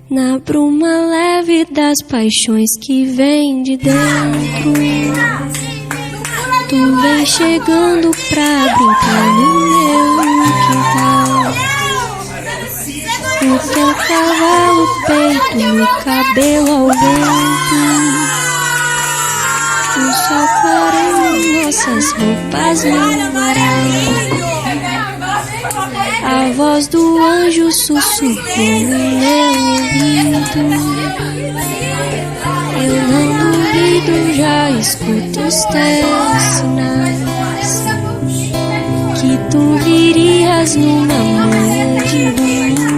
Na bruma leve das paixões que vem de dentro, tu vem chegando pra brincar no meu quintal. O teu cavalo, peito, no cabelo ao vento, o sol clarando nossas roupas no varal. A voz do anjo sussurrou no meu ouvido. Eu não duvido, já escuto os teus sinais, que tu virias numa manhã de domingo.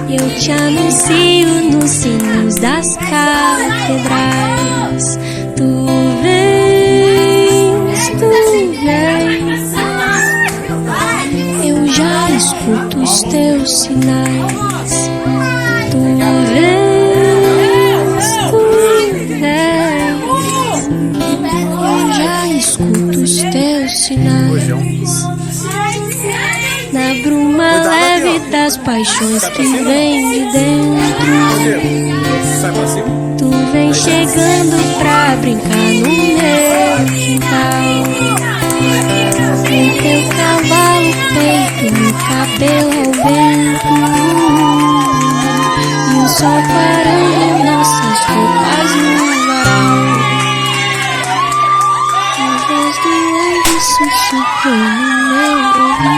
Eu te anuncio nos sinos das catedrais. Tu vens, tu vens. Eu já escuto os teus sinais. Tu vens, tu vens. Eu já escuto os teus sinais. Na bruma leve das paixões que vem de dentro, tu vem chegando pra brincar no meu quintal. O teu cavalo, peito, no cabelo ao vento, e o sol clarando nossas roupas no varal. A voz do anjo sussurrou no meu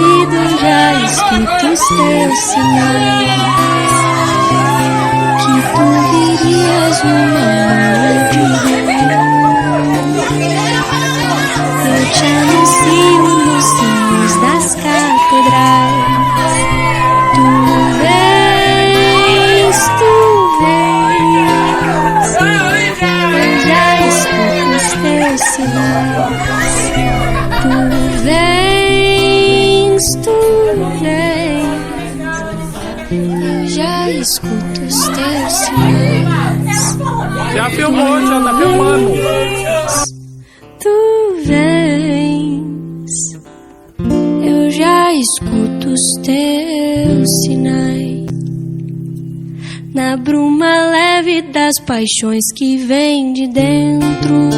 ouvido. Já escuto os teus sinais, que tu virias numa manhã de domingo. Eu te anuncio nos sinos das catedrais. Tu vens, tu vens. Eu já escuto os teus sinais. Tu vens, tu eu já escuto os teus sinais. Já filmou, já tá filmando. Tu vens. Eu já escuto os teus sinais. Na bruma leve das paixões que vem de dentro,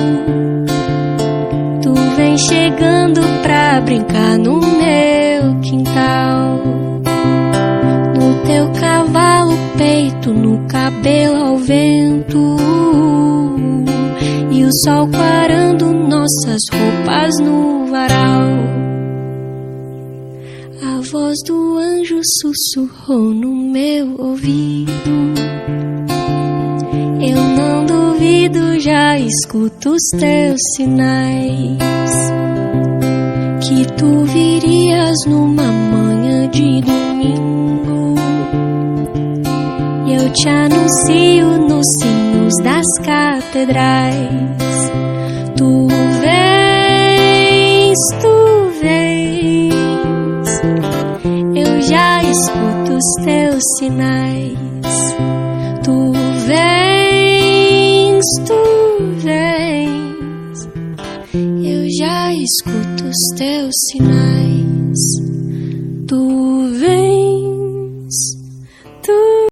tu vem chegando pra brincar no meu quintal. No teu cavalo, peito, no cabelo ao vento, e o sol clarando nossas roupas no varal. A voz do anjo sussurrou no meu ouvido. Eu não duvido, já escuto os teus sinais, que tu virias numa manhã de domingo. Eu te anuncio nos sinos das catedrais. Tu vens, tu vens. Eu já escuto os teus sinais. Tu vens, tu vens. Eu já escuto os teus sinais. Tu vens.